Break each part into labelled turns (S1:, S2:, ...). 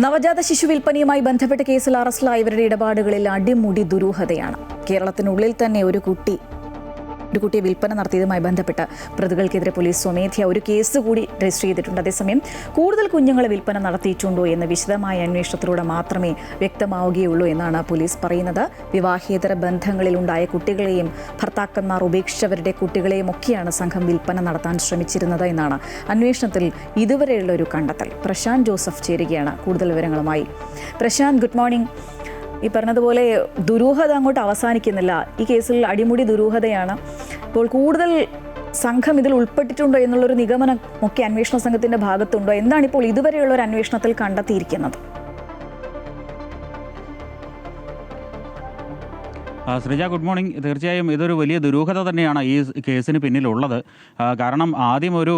S1: നവജാത ശിശു വിൽപ്പനയുമായി ബന്ധപ്പെട്ട കേസിൽ അറസ്റ്റിലായവരുടെ ഇടപാടുകളിൽ അടിമുടി ദുരൂഹതയാണ്. കേരളത്തിനുള്ളിൽ തന്നെ ഒരു കുട്ടിയെ വിൽപ്പന നടത്തിയതുമായി ബന്ധപ്പെട്ട് പ്രതികൾക്കെതിരെ പോലീസ് സ്വമേധയാ ഒരു കേസ് കൂടി രജിസ്റ്റർ ചെയ്തിട്ടുണ്ട്. അതേസമയം കൂടുതൽ കുഞ്ഞുങ്ങളെ വിൽപ്പന നടത്തിയിട്ടുണ്ടോ എന്ന് വിശദമായ അന്വേഷണത്തിലൂടെ മാത്രമേ വ്യക്തമാവുകയുള്ളൂ എന്നാണ് പോലീസ് പറയുന്നത്. വിവാഹേതര ബന്ധങ്ങളിലുണ്ടായ കുട്ടികളെയും ഭർത്താക്കന്മാർ ഉപേക്ഷിച്ചവരുടെ കുട്ടികളെയും ഒക്കെയാണ് സംഘം വിൽപ്പന നടത്താൻ ശ്രമിച്ചിരുന്നത് എന്നാണ് അന്വേഷണത്തിൽ ഇതുവരെയുള്ള ഒരു കണ്ടെത്തൽ. പ്രശാന്ത് ജോസഫ് ചേരുകയാണ് കൂടുതൽ വിവരങ്ങളുമായി. Prashant, good morning. ഈ പറഞ്ഞതുപോലെ ദുരൂഹത അങ്ങോട്ട് അവസാനിക്കുന്നില്ല. ഈ കേസിൽ അടിമുടി ദുരൂഹതയാണ്. ഇപ്പോൾ കൂടുതൽ സംഘം ഇതിൽ ഉൾപ്പെട്ടിട്ടുണ്ടോ എന്നുള്ളൊരു നിഗമനം ഒക്കെ അന്വേഷണ സംഘത്തിന്റെ ഭാഗത്തുണ്ടോ? എന്താണ് ഇപ്പോൾ ഇതുവരെയുള്ള ഒരു അന്വേഷണത്തിൽ കണ്ടെത്തിയിരിക്കുന്നത്?
S2: Sreeja, good morning. തീർച്ചയായും ഇതൊരു വലിയ ദുരൂഹത തന്നെയാണ് ഈ കേസിന് പിന്നിലുള്ളത്. കാരണം ആദ്യം ഒരു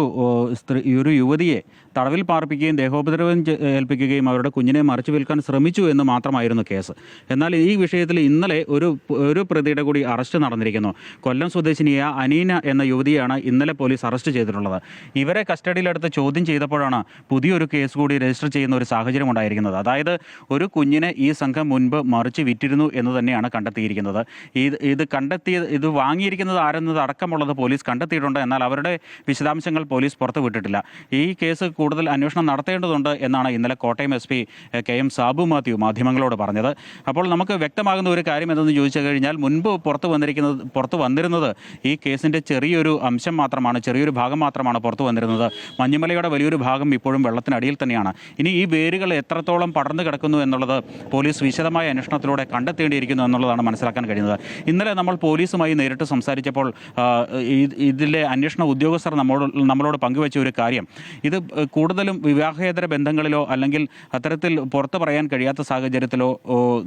S2: യുവതിയെ തടവിൽ പാർപ്പിക്കുകയും ദേഹോപദ്രവം ഏൽപ്പിക്കുകയും അവരുടെ കുഞ്ഞിനെ മറിച്ചു വിൽക്കാൻ ശ്രമിച്ചു എന്ന് മാത്രമായിരുന്നു കേസ്. എന്നാൽ ഈ വിഷയത്തിൽ ഇന്നലെ ഒരു പ്രതിയുടെ കൂടി അറസ്റ്റ് നടന്നിരിക്കുന്നു. കൊല്ലം സ്വദേശിനിയായ അനീന എന്ന യുവതിയാണ് ഇന്നലെ പോലീസ് അറസ്റ്റ് ചെയ്തിട്ടുള്ളത്. ഇവരെ കസ്റ്റഡിയിലെടുത്ത് ചോദ്യം ചെയ്തപ്പോഴാണ് പുതിയൊരു കേസ് കൂടി രജിസ്റ്റർ ചെയ്യുന്ന ഒരു സാഹചര്യം ഉണ്ടായിരിക്കുന്നത്. അതായത് ഒരു കുഞ്ഞിനെ ഈ സംഘം മുൻപ് മറിച്ച് വിറ്റിരുന്നു എന്ന് തന്നെയാണ് കണ്ടെത്തിയിരിക്കുന്നത്. ഇത് വാങ്ങിയിരിക്കുന്നത് ആരെന്നത് അടക്കമുള്ളത് പോലീസ് കണ്ടെത്തിയിട്ടുണ്ട്. എന്നാൽ അവരുടെ വിശദാംശങ്ങൾ പോലീസ് പുറത്തുവിട്ടിട്ടില്ല. ഈ കേസ് കൂടുതൽ അന്വേഷണം നടത്തേണ്ടതുണ്ട് എന്നാണ് ഇന്നലെ കോട്ടയം SP KM സാബു മാത്യു മാധ്യമങ്ങളോട് പറഞ്ഞത്. അപ്പോൾ നമുക്ക് വ്യക്തമാകുന്ന ഒരു കാര്യം എന്തെന്ന് ചോദിച്ചു കഴിഞ്ഞാൽ, മുൻപ് പുറത്തു വന്നിരുന്നത് ഈ കേസിൻ്റെ ചെറിയൊരു അംശം മാത്രമാണ്, ചെറിയൊരു ഭാഗം മാത്രമാണ് പുറത്തു വന്നിരുന്നത്. മഞ്ഞുമലയുടെ വലിയൊരു ഭാഗം ഇപ്പോഴും വെള്ളത്തിനടിയിൽ തന്നെയാണ്. ഇനി ഈ വേരുകൾ എത്രത്തോളം പടർന്നു കിടക്കുന്നു എന്നുള്ളത് പോലീസ് വിശദമായ അന്വേഷണത്തിലൂടെ കണ്ടെത്തേണ്ടിയിരിക്കുന്നു എന്നുള്ളതാണ് മനസ്സിലാക്കാൻ കഴിയുന്നത്. ഇന്നലെ നമ്മൾ പോലീസുമായി നേരിട്ട് സംസാരിച്ചപ്പോൾ ഇതിലെ അന്വേഷണ ഉദ്യോഗസ്ഥർ നമ്മളോട് പങ്കുവെച്ച ഒരു കാര്യം, ഇത് കൂടുതലും വിവാഹേതര ബന്ധങ്ങളിലോ അല്ലെങ്കിൽ അത്തരത്തിൽ പുറത്തു പറയാൻ കഴിയാത്ത സാഹചര്യത്തിലോ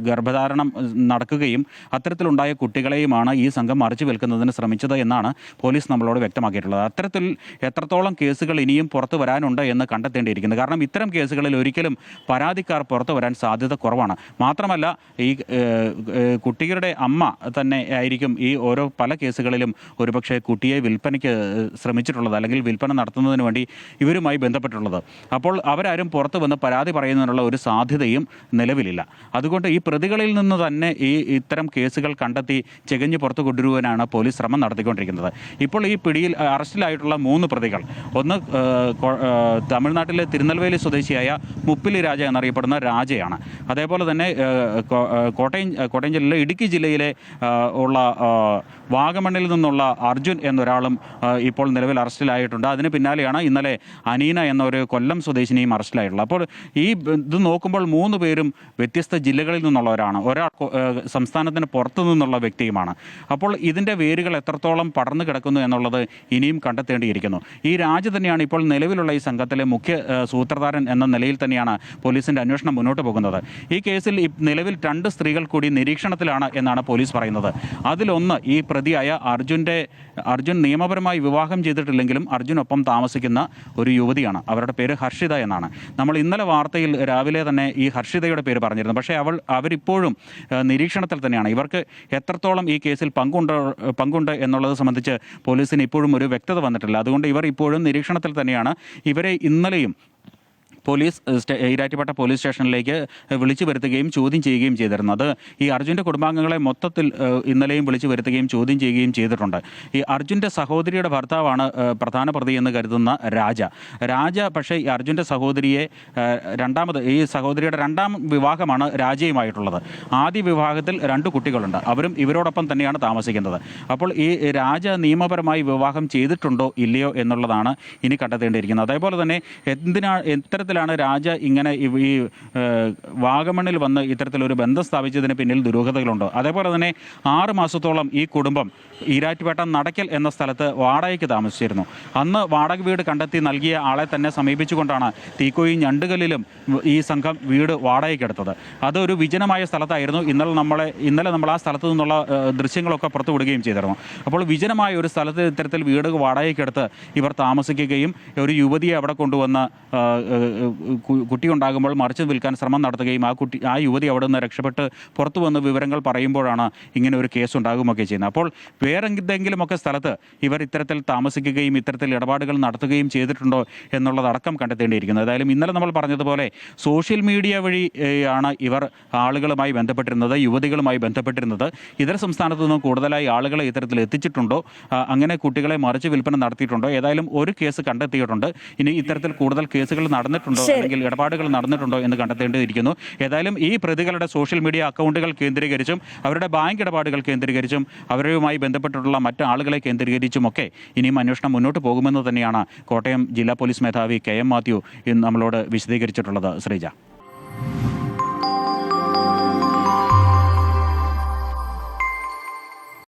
S2: ഗർഭധാരണം നടക്കുകയും അത്തരത്തിലുണ്ടായ കുട്ടികളെയുമാണ് ഈ സംഘം മറിച്ചു വിൽക്കുന്നതിന് ശ്രമിച്ചത് എന്നാണ് പോലീസ് നമ്മളോട് വ്യക്തമാക്കിയിട്ടുള്ളത്. അത്തരത്തിൽ എത്രത്തോളം കേസുകൾ ഇനിയും പുറത്തു വരാനുണ്ട് എന്ന് കണ്ടെത്തേണ്ടിയിരിക്കുന്നത്. കാരണം ഇത്തരം കേസുകളിൽ ഒരിക്കലും പരാതിക്കാർ പുറത്തു വരാൻ സാധ്യത കുറവാണ്. മാത്രമല്ല, ഈ കുട്ടികളുടെ അമ്മ തന്നെ ആയിരിക്കും ഈ പല കേസുകളിലും ഒരുപക്ഷെ കുട്ടിയെ വിൽപ്പനയ്ക്ക് ശ്രമിച്ചിട്ടുള്ളത് അല്ലെങ്കിൽ വിൽപ്പന നടത്തുന്നതിന് വേണ്ടി ഇവരുമായി ബന്ധപ്പെട്ടുള്ളത്. അപ്പോൾ അവരാരും പുറത്തു വന്ന് പരാതി പറയുന്നതിനുള്ള ഒരു സാധ്യതയും നിലവിലില്ല. അതുകൊണ്ട് ഈ പ്രതികളിൽ നിന്ന് തന്നെ ഇത്തരം കേസുകൾ കണ്ടെത്തി ചെകഞ്ഞ് പുറത്തു കൊണ്ടുവരുവാനാണ് പോലീസ് ശ്രമം നടത്തിക്കൊണ്ടിരിക്കുന്നത്. ഇപ്പോൾ ഈ പിടിയിൽ അറസ്റ്റിലായിട്ടുള്ള 3 പ്രതികൾ, ഒന്ന് തമിഴ്നാട്ടിലെ തിരുനെൽവേലി സ്വദേശിയായ മുപ്പിലി രാജ എന്നറിയപ്പെടുന്ന രാജയാണ്. അതേപോലെ തന്നെ കോട്ടയം ജില്ലയിലെ ഇടുക്കി ജില്ലയിലെ ഉള്ള വാഗമണ്ണിൽ നിന്നുള്ള അർജുൻ എന്നൊരാളും ഇപ്പോൾ നിലവിൽ അറസ്റ്റിലായിട്ടുണ്ട്. അതിന് പിന്നാലെയാണ് ഇന്നലെ അനീന എന്നൊരു കൊല്ലം സ്വദേശിനിയും അറസ്റ്റിലായിട്ടുള്ളത്. അപ്പോൾ ഇത് നോക്കുമ്പോൾ 3 പേരും വ്യത്യസ്ത ജില്ലകളിൽ നിന്നുള്ളവരാണ്. ഒരാൾ സംസ്ഥാനത്തിന് പുറത്തു നിന്നുള്ള വ്യക്തിയുമാണ്. അപ്പോൾ ഇതിൻ്റെ വേരുകൾ എത്രത്തോളം പടർന്നു കിടക്കുന്നു എന്നുള്ളത് ഇനിയും കണ്ടെത്തേണ്ടിയിരിക്കുന്നു. ഈ രാജ തന്നെയാണ് ഇപ്പോൾ നിലവിലുള്ള ഈ സംഘത്തിലെ മുഖ്യ സൂത്രധാരൻ എന്ന നിലയിൽ തന്നെയാണ് പോലീസിൻ്റെ അന്വേഷണം മുന്നോട്ട് പോകുന്നത്. ഈ കേസിൽ നിലവിൽ 2 സ്ത്രീകൾ കൂടി നിരീക്ഷണത്തിലാണ് എന്നാണ് പോലീസ് പറയുന്നത്. അതിലൊന്ന് ഈ പ്രതിയായ അർജുൻ നിയമപരമായി വിവാഹം ചെയ്തിട്ടില്ലെങ്കിലും അർജുനൊപ്പം താമസിക്കുന്ന ഒരു യുവതിയാണ്. അവരുടെ പേര് ഹർഷിത എന്നാണ്. നമ്മൾ ഇന്നലെ വാർത്തയിൽ രാവിലെ തന്നെ ഈ ഹർഷിതയുടെ പേര് പറഞ്ഞിരുന്നു. പക്ഷേ അവരിപ്പോഴും നിരീക്ഷണത്തിൽ തന്നെയാണ്. ഇവർക്ക് എത്രത്തോളം ഈ കേസിൽ പങ്കുണ്ട് എന്നുള്ളത് സംബന്ധിച്ച് പോലീസിന് ഇപ്പോഴും ഒരു വ്യക്തത വന്നിട്ടില്ല. അതുകൊണ്ട് ഇവർ ഇപ്പോഴും നിരീക്ഷണത്തിൽ തന്നെയാണ്. ഇവരെ ഇന്നലെയും പോലീസ് ഈരാറ്റുപേട്ട പോലീസ് സ്റ്റേഷനിലേക്ക് വിളിച്ചു വരുത്തുകയും ചോദ്യം ചെയ്യുകയും ചെയ്തിരുന്നു. അത് ഈ അർജുൻ്റെ കുടുംബാംഗങ്ങളെ മൊത്തത്തിൽ ഇന്നലെയും വിളിച്ചു വരുത്തുകയും ചോദ്യം ചെയ്യുകയും ചെയ്തിട്ടുണ്ട്. ഈ അർജുൻ്റെ സഹോദരിയുടെ ഭർത്താവാണ് പ്രധാന പ്രതി എന്ന് കരുതുന്ന രാജ. പക്ഷേ ഈ അർജുൻ്റെ സഹോദരിയെ ഈ സഹോദരിയുടെ 2ാം വിവാഹമാണ് രാജയുമായിട്ടുള്ളത്. ആദ്യ വിവാഹത്തിൽ 2 കുട്ടികളുണ്ട്. അവരും ഇവരോടൊപ്പം തന്നെയാണ് താമസിക്കുന്നത്. അപ്പോൾ ഈ രാജ നിയമപരമായി വിവാഹം ചെയ്തിട്ടുണ്ടോ ഇല്ലയോ എന്നുള്ളതാണ് ഇനി കണ്ടെത്തേണ്ടിയിരിക്കുന്നത്. അതേപോലെ തന്നെ ഇത്തരത്തിലാണ് രാജ ഇങ്ങനെ ഈ വാഗമണ്ണിൽ വന്ന് ഇത്തരത്തിലൊരു ബന്ധം സ്ഥാപിച്ചതിന് പിന്നിൽ ദുരൂഹതകളുണ്ട്. അതേപോലെ തന്നെ 6 മാസത്തോളം ഈ കുടുംബം ഈരാറ്റുപേട്ട നടക്കൽ എന്ന സ്ഥലത്ത് വാടകയ്ക്ക് താമസിച്ചിരുന്നു. അന്ന് വാടക വീട് കണ്ടെത്തി നൽകിയ ആളെ തന്നെ സമീപിച്ചുകൊണ്ടാണ് തീക്കോയി ഞണ്ടുകല്ലിലും ഈ സംഘം വീട് വാടകയ്ക്കെടുത്തത്. അതൊരു വിജനമായ സ്ഥലത്തായിരുന്നു. ഇന്നലെ നമ്മൾ ആ സ്ഥലത്തു നിന്നുള്ള ദൃശ്യങ്ങളൊക്കെ പുറത്തു വിടുകയും ചെയ്തിരുന്നു. അപ്പോൾ വിജനമായ ഒരു സ്ഥലത്ത് ഇത്തരത്തിൽ വീട് വാടകയ്ക്കെടുത്ത് ഇവർ താമസിക്കുകയും ഒരു യുവതിയെ അവിടെ കൊണ്ടുവന്ന് കുട്ടി ഉണ്ടാകുമ്പോൾ മറിച്ച് വിൽക്കാൻ ശ്രമം നടത്തുകയും ആ യുവതി അവിടെ നിന്ന് രക്ഷപ്പെട്ട് പുറത്തു വന്ന് വിവരങ്ങൾ പറയുമ്പോഴാണ് ഇങ്ങനെ ഒരു കേസ് ഉണ്ടാകുമൊക്കെ ചെയ്യുന്നത്. അപ്പോൾ വേറെന്തെങ്കിലുമൊക്കെ സ്ഥലത്ത് ഇവർ ഇത്തരത്തിൽ താമസിക്കുകയും ഇത്തരത്തിൽ ഇടപാടുകൾ നടത്തുകയും ചെയ്തിട്ടുണ്ടോ എന്നുള്ളതടക്കം കണ്ടെത്തേണ്ടിയിരിക്കുന്നത്. ഏതായാലും ഇന്നലെ നമ്മൾ പറഞ്ഞതുപോലെ സോഷ്യൽ മീഡിയ വഴി ആണ് ഇവർ ആളുകളുമായി ബന്ധപ്പെട്ടിരുന്നത്, യുവതികളുമായി ബന്ധപ്പെട്ടിരുന്നത്. ഇതര സംസ്ഥാനത്തു നിന്നും കൂടുതലായി ആളുകളെ ഇത്തരത്തിൽ എത്തിച്ചിട്ടുണ്ടോ, അങ്ങനെ കുട്ടികളെ മറിച്ച് വിൽപ്പന നടത്തിയിട്ടുണ്ടോ, ഏതായാലും ഒരു കേസ് കണ്ടെത്തിയിട്ടുണ്ട്. ഇനി ഇത്തരത്തിൽ കൂടുതൽ കേസുകൾ നടന്നിട്ടുണ്ടോ അല്ലെങ്കിൽ ഇടപാടുകൾ നടന്നിട്ടുണ്ടോ എന്ന് കണ്ടെത്തേണ്ടിയിരിക്കുന്നു. ഏതായാലും ഈ പ്രതികളുടെ സോഷ്യൽ മീഡിയ അക്കൗണ്ടുകൾ കേന്ദ്രീകരിച്ചും അവരുടെ ബാങ്ക് ഇടപാടുകൾ കേന്ദ്രീകരിച്ചും അവരുമായി ബന്ധപ്പെട്ടിട്ടുള്ള മറ്റ് ആളുകളെ കേന്ദ്രീകരിച്ചുമൊക്കെ ഇനിയും അന്വേഷണം മുന്നോട്ട് പോകുമെന്ന് തന്നെയാണ് കോട്ടയം ജില്ലാ പോലീസ് മേധാവി KM മാത്യു നമ്മളോട് വിശദീകരിച്ചിട്ടുള്ളത്. ശ്രീജ.